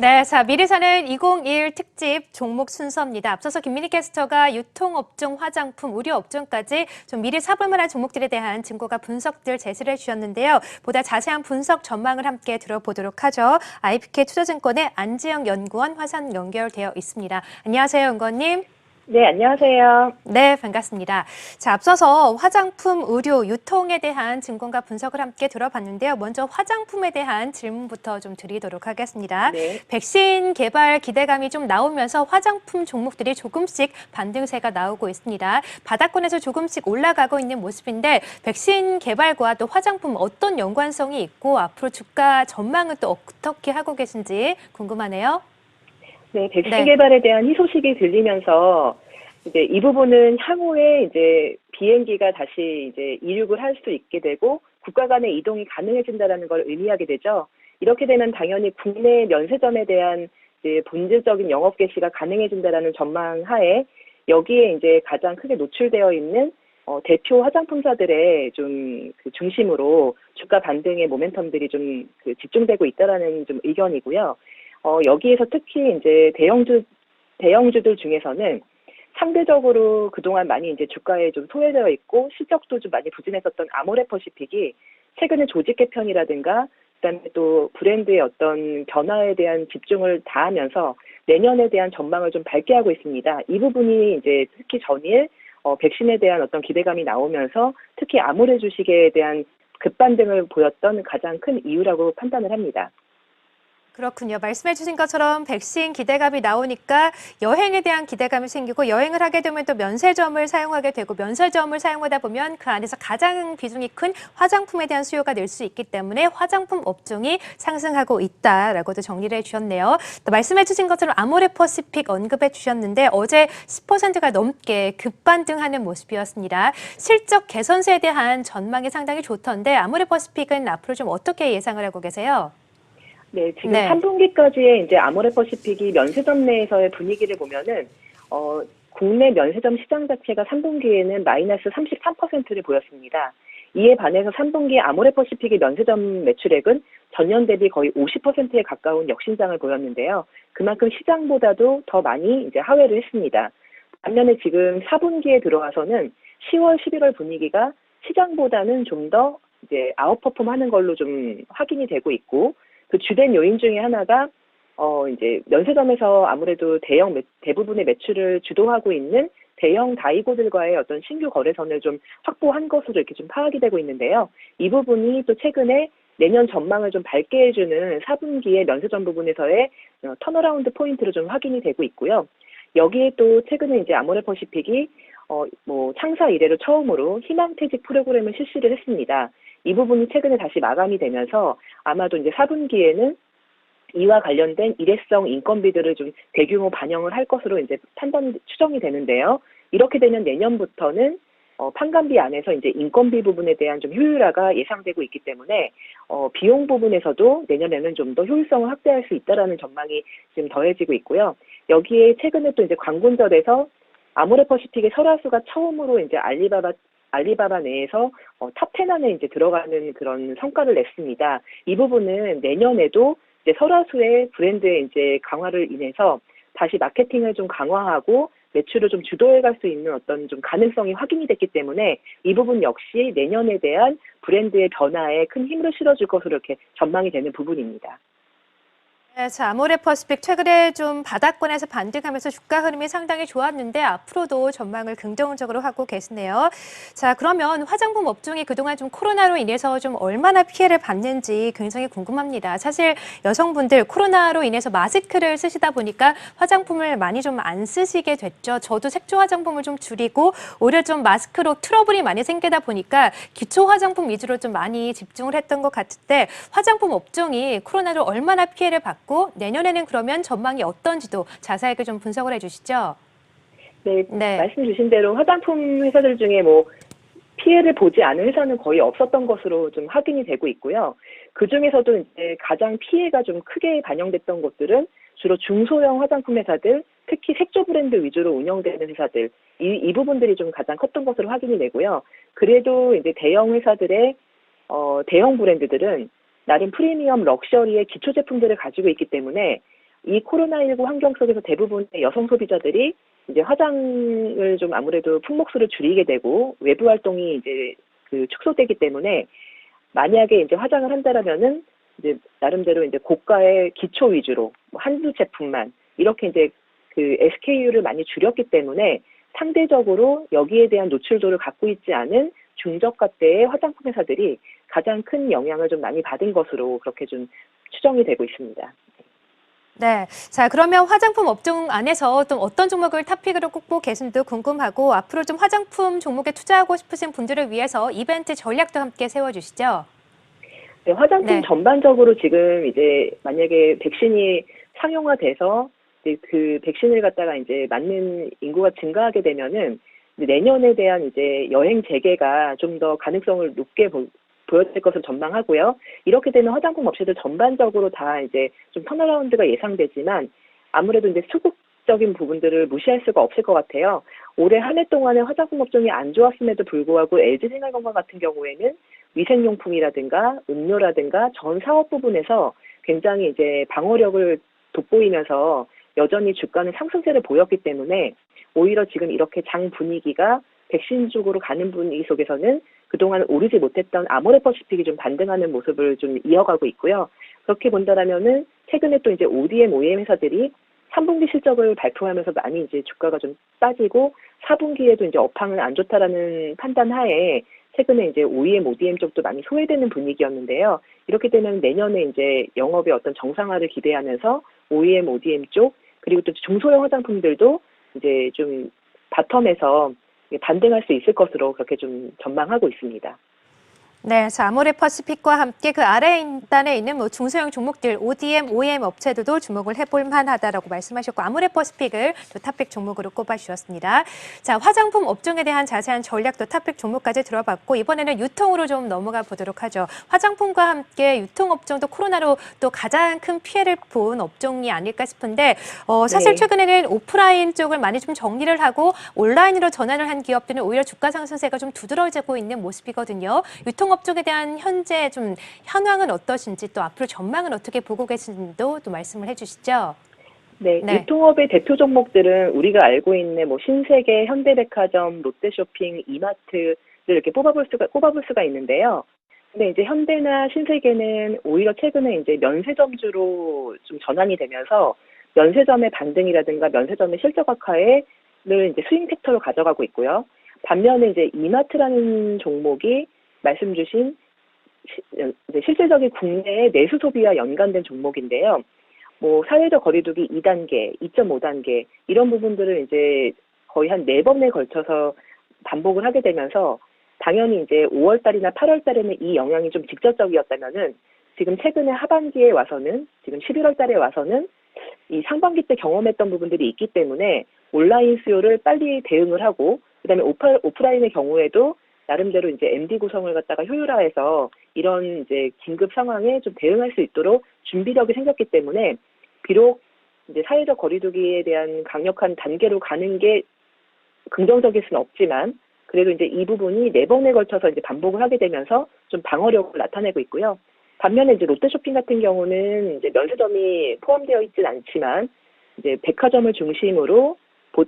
네, 자, 미리 사는 2021 특집 종목 순서입니다. 앞서서 김민희 캐스터가 유통업종, 화장품, 의료업종까지 좀 미리 사볼 만한 종목들에 대한 증거가 분석들 제시를 해주셨는데요. 보다 자세한 분석 전망을 함께 들어보도록 하죠. IPK 투자증권의 안지영 연구원 화상 연결되어 있습니다. 안녕하세요, 연구원님. 네, 안녕하세요. 네, 반갑습니다. 자, 앞서서 화장품, 의료, 유통에 대한 증권과 분석을 함께 들어봤는데요. 먼저 화장품에 대한 질문부터 좀 드리도록 하겠습니다. 네. 백신 개발 기대감이 좀 나오면서 화장품 종목들이 조금씩 반등세가 나오고 있습니다. 바닥권에서 조금씩 올라가고 있는 모습인데 백신 개발과 또 화장품 어떤 연관성이 있고 앞으로 주가 전망은 또 어떻게 하고 계신지 궁금하네요. 네, 백신 네. 개발에 대한 희소식이 들리면서 이제 이 부분은 향후에 이제 비행기가 다시 이제 이륙을 할 수 있게 되고 국가 간의 이동이 가능해진다라는 걸 의미하게 되죠. 이렇게 되면 당연히 국내 면세점에 대한 이제 본질적인 영업 개시가 가능해진다라는 전망 하에 여기에 이제 가장 크게 노출되어 있는 대표 화장품사들의 좀 그 중심으로 주가 반등의 모멘텀들이 좀 그 집중되고 있다라는 좀 의견이고요. 여기에서 특히 이제 대형주들 중에서는 상대적으로 그동안 많이 이제 주가에 좀 소외되어 있고 실적도 좀 많이 부진했었던 아모레퍼시픽이 최근에 조직 개편이라든가 그다음에 또 브랜드의 어떤 변화에 대한 집중을 다하면서 내년에 대한 전망을 좀 밝게 하고 있습니다. 이 부분이 이제 특히 전일 백신에 대한 어떤 기대감이 나오면서 특히 아모레 주식에 대한 급반등을 보였던 가장 큰 이유라고 판단을 합니다. 그렇군요. 말씀해 주신 것처럼 백신 기대감이 나오니까 여행에 대한 기대감이 생기고 여행을 하게 되면 또 면세점을 사용하게 되고 면세점을 사용하다 보면 그 안에서 가장 비중이 큰 화장품에 대한 수요가 늘 수 있기 때문에 화장품 업종이 상승하고 있다라고도 정리를 해주셨네요. 또 말씀해 주신 것처럼 아모레퍼시픽 언급해 주셨는데 어제 10%가 넘게 급반등하는 모습이었습니다. 실적 개선세에 대한 전망이 상당히 좋던데 아모레퍼시픽은 앞으로 좀 어떻게 예상을 하고 계세요? 네, 지금 네. 3분기까지의 이제 아모레퍼시픽이 면세점 내에서의 분위기를 보면은, 국내 면세점 시장 자체가 3분기에는 마이너스 33%를 보였습니다. 이에 반해서 3분기 아모레퍼시픽의 면세점 매출액은 전년 대비 거의 50%에 가까운 역신장을 보였는데요. 그만큼 시장보다도 더 많이 이제 하회를 했습니다. 반면에 지금 4분기에 들어와서는 10월, 11월 분위기가 시장보다는 좀 더 이제 아웃퍼폼 하는 걸로 좀 확인이 되고 있고, 그 주된 요인 중에 하나가 이제 면세점에서 아무래도 대부분의 매출을 주도하고 있는 대형 다이고들과의 어떤 신규 거래선을 좀 확보한 것으로 이렇게 좀 파악이 되고 있는데요. 이 부분이 또 최근에 내년 전망을 좀 밝게 해주는 4분기의 면세점 부분에서의 턴어라운드 포인트로 좀 확인이 되고 있고요. 여기에 또 최근에 이제 아모레퍼시픽이 창사 이래로 처음으로 희망퇴직 프로그램을 실시를 했습니다. 이 부분이 최근에 다시 마감이 되면서 아마도 이제 4분기에는 이와 관련된 일회성 인건비들을 좀 대규모 반영을 할 것으로 이제 추정이 되는데요. 이렇게 되면 내년부터는 판관비 안에서 이제 인건비 부분에 대한 좀 효율화가 예상되고 있기 때문에 비용 부분에서도 내년에는 좀 더 효율성을 확대할 수 있다라는 전망이 지금 더해지고 있고요. 여기에 최근에 또 이제 광군절에서 아모레퍼시픽의 설화수가 처음으로 이제 알리바바 내에서 탑10 안에 이제 들어가는 그런 성과를 냈습니다. 이 부분은 내년에도 이제 설화수의 브랜드의 이제 강화를 인해서 다시 마케팅을 좀 강화하고 매출을 좀 주도해갈 수 있는 어떤 좀 가능성이 확인이 됐기 때문에 이 부분 역시 내년에 대한 브랜드의 변화에 큰 힘을 실어줄 것으로 이렇게 전망이 되는 부분입니다. 네, 자, 아모레퍼시픽 최근에 좀 바닥권에서 반등하면서 주가 흐름이 상당히 좋았는데 앞으로도 전망을 긍정적으로 하고 계시네요. 자, 그러면 화장품 업종이 그동안 좀 코로나로 인해서 좀 얼마나 피해를 받는지 굉장히 궁금합니다. 사실 여성분들 코로나로 인해서 마스크를 쓰시다 보니까 화장품을 많이 좀 안 쓰시게 됐죠. 저도 색조 화장품을 좀 줄이고 오히려 좀 마스크로 트러블이 많이 생기다 보니까 기초 화장품 위주로 좀 많이 집중을 했던 것 같은데 화장품 업종이 코로나로 얼마나 피해를 받고 내년에는 그러면 전망이 어떤지도 자세하게 좀 분석을 해주시죠. 네, 네. 말씀 주신 대로 화장품 회사들 중에 피해를 보지 않은 회사는 거의 없었던 것으로 좀 확인이 되고 있고요. 그 중에서도 이제 가장 피해가 좀 크게 반영됐던 곳들은 주로 중소형 화장품 회사들, 특히 색조 브랜드 위주로 운영되는 회사들, 이 부분들이 좀 가장 컸던 것으로 확인이 되고요. 그래도 이제 대형 회사들의 대형 브랜드들은 나름 프리미엄 럭셔리의 기초 제품들을 가지고 있기 때문에 이 코로나19 환경 속에서 대부분의 여성 소비자들이 이제 화장을 좀 아무래도 품목수를 줄이게 되고 외부 활동이 이제 축소되기 때문에 만약에 이제 화장을 한다라면은 이제 나름대로 이제 고가의 기초 위주로 뭐 한두 제품만 이렇게 이제 SKU를 많이 줄였기 때문에 상대적으로 여기에 대한 노출도를 갖고 있지 않은 중저가대의 화장품 회사들이 가장 큰 영향을 좀 많이 받은 것으로 그렇게 좀 추정이 되고 있습니다. 네. 자, 그러면 화장품 업종 안에서 또 어떤 종목을 탑픽으로 꼽고 계신지도 궁금하고 앞으로 좀 화장품 종목에 투자하고 싶으신 분들을 위해서 이벤트 전략도 함께 세워주시죠. 네, 화장품 네. 전반적으로 지금 이제 만약에 백신이 상용화돼서 그 백신을 갖다가 이제 맞는 인구가 증가하게 되면은 내년에 대한 이제 여행 재개가 좀 더 가능성을 높게 보여질 것을 전망하고요. 이렇게 되면 화장품 업체들 전반적으로 다 이제 좀 턴어라운드가 예상되지만 아무래도 이제 수급적인 부분들을 무시할 수가 없을 것 같아요. 올해 한 해 동안에 화장품 업종이 안 좋았음에도 불구하고 LG생활건강 같은 경우에는 위생용품이라든가 음료라든가 전 사업 부분에서 굉장히 이제 방어력을 돋보이면서 여전히 주가는 상승세를 보였기 때문에 오히려 지금 이렇게 장 분위기가 백신 쪽으로 가는 분위기 속에서는 그동안 오르지 못했던 아모레퍼시픽이 좀 반등하는 모습을 좀 이어가고 있고요. 그렇게 본다라면은 최근에 또 이제 ODM, OEM 회사들이 3분기 실적을 발표하면서 많이 이제 주가가 좀 빠지고 4분기에도 이제 업황은 안 좋다라는 판단 하에 최근에 이제 OEM, ODM 쪽도 많이 소외되는 분위기였는데요. 이렇게 되면 내년에 이제 영업의 어떤 정상화를 기대하면서 OEM, ODM 쪽 그리고 또 중소형 화장품들도 이제 좀 바텀에서 반등할 수 있을 것으로 그렇게 좀 전망하고 있습니다. 네, 자, 아모레퍼시픽과 함께 그 아래 단에 있는 뭐 중소형 종목들, ODM, OEM 업체들도 주목을 해볼 만하다라고 말씀하셨고, 아모레퍼시픽을 또 탑픽 종목으로 꼽아주셨습니다. 자, 화장품 업종에 대한 자세한 전략도 탑픽 종목까지 들어봤고, 이번에는 유통으로 좀 넘어가 보도록 하죠. 화장품과 함께 유통업종도 코로나로 또 가장 큰 피해를 본 업종이 아닐까 싶은데, 사실 네. 최근에는 오프라인 쪽을 많이 좀 정리를 하고 온라인으로 전환을 한 기업들은 오히려 주가 상승세가 좀 두드러지고 있는 모습이거든요. 유통업종에 대한 현재 좀 현황은 어떠신지 또 앞으로 전망은 어떻게 보고 계신지도 또 말씀을 해주시죠. 네, 네. 유통업의 대표 종목들은 우리가 알고 있는 뭐 신세계, 현대백화점, 롯데쇼핑, 이마트를 이렇게 꼽아볼 수가 있는데요. 근데 이제 현대나 신세계는 오히려 최근에 이제 면세점주로 좀 전환이 되면서 면세점의 반등이라든가 면세점의 실적 악화를 이제 스윙 팩터로 가져가고 있고요. 반면에 이제 이마트라는 종목이 말씀 주신 이제 실질적인 국내의 내수 소비와 연관된 종목인데요. 뭐 사회적 거리두기 2단계, 2.5단계 이런 부분들을 이제 거의 한 4번에 걸쳐서 반복을 하게 되면서 당연히 이제 5월 달이나 8월 달에는 이 영향이 좀 직접적이었다면은 지금 최근에 하반기에 와서는 지금 11월 달에 와서는 이 상반기 때 경험했던 부분들이 있기 때문에 온라인 수요를 빨리 대응을 하고 그다음에 오프라인의 경우에도 나름대로 이제 MD 구성을 갖다가 효율화해서 이런 이제 긴급 상황에 좀 대응할 수 있도록 준비력이 생겼기 때문에 비록 이제 사회적 거리두기에 대한 강력한 단계로 가는 게 긍정적일 수는 없지만 그래도 이제 이 부분이 4번에 걸쳐서 이제 반복을 하게 되면서 좀 방어력을 나타내고 있고요. 반면에 이제 롯데쇼핑 같은 경우는 이제 면세점이 포함되어 있지는 않지만 이제 백화점을 중심으로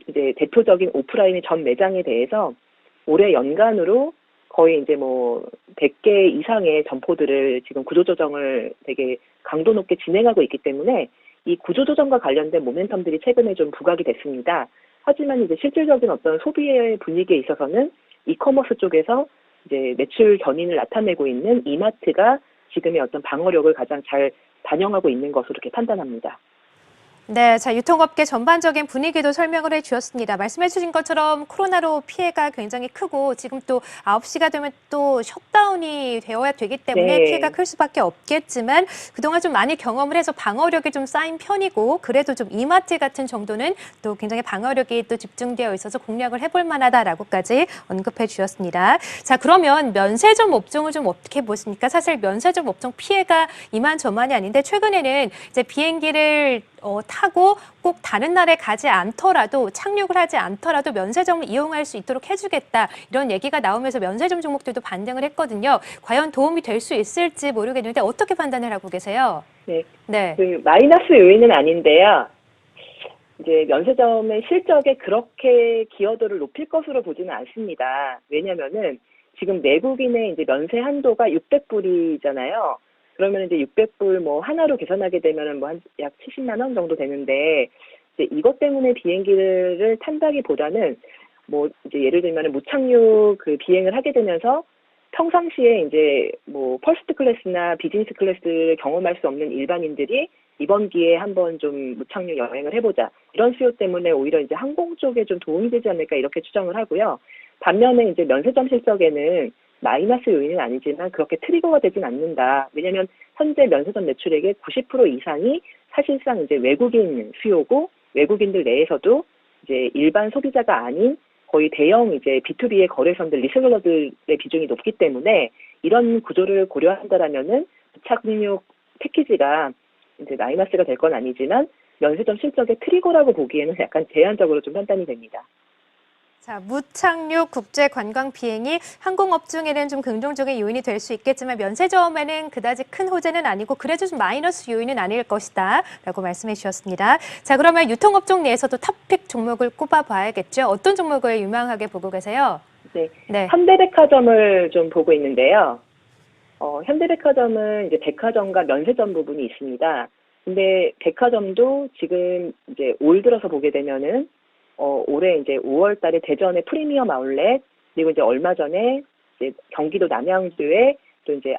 이제 대표적인 오프라인의 전 매장에 대해서 올해 연간으로 거의 이제 뭐 100개 이상의 점포들을 지금 구조조정을 되게 강도 높게 진행하고 있기 때문에 이 구조조정과 관련된 모멘텀들이 최근에 좀 부각이 됐습니다. 하지만 이제 실질적인 어떤 소비의 분위기에 있어서는 이커머스 쪽에서 이제 매출 견인을 나타내고 있는 이마트가 지금의 어떤 방어력을 가장 잘 반영하고 있는 것으로 이렇게 판단합니다. 네, 자, 유통업계 전반적인 분위기도 설명을 해주셨습니다. 말씀해 주신 것처럼 코로나로 피해가 굉장히 크고 지금 또 9시가 되면 또 셧다운이 되어야 되기 때문에 네. 피해가 클 수밖에 없겠지만 그동안 좀 많이 경험을 해서 방어력이 좀 쌓인 편이고 그래도 좀 이마트 같은 정도는 또 굉장히 방어력이 또 집중되어 있어서 공략을 해볼 만하다라고까지 언급해 주셨습니다. 자, 그러면 면세점 업종을 좀 어떻게 보십니까? 사실 면세점 업종 피해가 이만저만이 아닌데 최근에는 이제 비행기를 하고 꼭 다른 나라에 가지 않더라도 착륙을 하지 않더라도 면세점을 이용할 수 있도록 해주겠다. 이런 얘기가 나오면서 면세점 종목들도 반등을 했거든요. 과연 도움이 될 수 있을지 모르겠는데 어떻게 판단을 하고 계세요? 네. 네. 그 마이너스 요인은 아닌데요. 이제 면세점의 실적에 그렇게 기여도를 높일 것으로 보지는 않습니다. 왜냐면은 지금 내국인의 이제 면세 한도가 600불이잖아요. 그러면 이제 600불 뭐 하나로 계산하게 되면은 뭐 한 약 70만 원 정도 되는데 이제 이것 때문에 비행기를 탄다기보다는 뭐 이제 예를 들면은 무착륙 그 비행을 하게 되면서 평상시에 이제 뭐 퍼스트 클래스나 비즈니스 클래스를 경험할 수 없는 일반인들이 이번 기회에 한번 좀 무착륙 여행을 해보자. 이런 수요 때문에 오히려 이제 항공 쪽에 좀 도움이 되지 않을까 이렇게 추정을 하고요. 반면에 이제 면세점 실적에는 마이너스 요인은 아니지만 그렇게 트리거가 되진 않는다. 왜냐하면 현재 면세점 매출액의 90% 이상이 사실상 이제 외국인 수요고 외국인들 내에서도 이제 일반 소비자가 아닌 거의 대형 이제 B2B의 거래선들 리셀러들의 비중이 높기 때문에 이런 구조를 고려한다라면은 무착륙 패키지가 이제 마이너스가 될 건 아니지만 면세점 실적의 트리거라고 보기에는 약간 제한적으로 좀 판단이 됩니다. 자, 무착륙 국제 관광 비행이 항공업종에는 좀 긍정적인 요인이 될 수 있겠지만 면세점에는 그다지 큰 호재는 아니고 그래도 좀 마이너스 요인은 아닐 것이다 라고 말씀해 주셨습니다. 자, 그러면 유통업종 내에서도 탑픽 종목을 꼽아봐야겠죠. 어떤 종목을 유망하게 보고 계세요? 네, 네. 현대백화점을 좀 보고 있는데요. 현대백화점은 이제 백화점과 면세점 부분이 있습니다. 근데 백화점도 지금 이제 올 들어서 보게 되면은 올해 이제 5월 달에 대전의 프리미엄 아울렛, 그리고 이제 얼마 전에 이제 경기도 남양주에 또 이제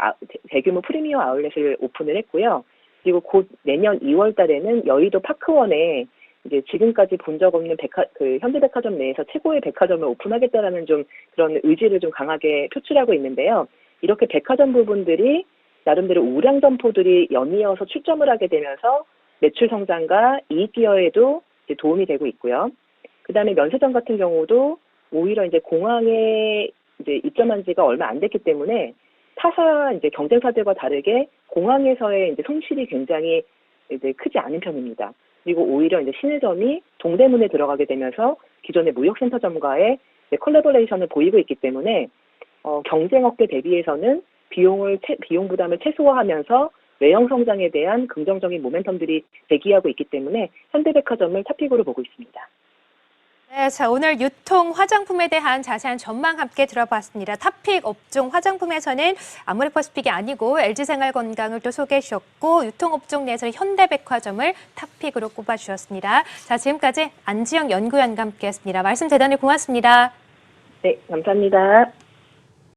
대규모 프리미엄 아울렛을 오픈을 했고요. 그리고 곧 내년 2월 달에는 여의도 파크원에 이제 지금까지 본 적 없는 현대백화점 내에서 최고의 백화점을 오픈하겠다라는 좀 그런 의지를 좀 강하게 표출하고 있는데요. 이렇게 백화점 부분들이 나름대로 우량 점포들이 연이어서 출점을 하게 되면서 매출 성장과 이익 기여에도 이제 도움이 되고 있고요. 그다음에 면세점 같은 경우도 오히려 이제 공항에 이제 입점한 지가 얼마 안 됐기 때문에 타사 이제 경쟁사들과 다르게 공항에서의 이제 손실이 굉장히 이제 크지 않은 편입니다. 그리고 오히려 이제 신일점이 동대문에 들어가게 되면서 기존의 무역센터점과의 콜라보레이션을 보이고 있기 때문에 경쟁 업계 대비해서는 비용 부담을 최소화하면서 외형 성장에 대한 긍정적인 모멘텀들이 대기하고 있기 때문에 현대백화점을 탑픽으로 보고 있습니다. 네, 자, 오늘 유통 화장품에 대한 자세한 전망 함께 들어봤습니다. 탑픽 업종 화장품에서는 아모레퍼시픽이 아니고 LG생활건강을 또 소개해 주셨고 유통업종 내에서는 현대백화점을 탑픽으로 꼽아주셨습니다. 자, 지금까지 안지영 연구위원과 함께했습니다. 말씀 대단히 고맙습니다. 네, 감사합니다.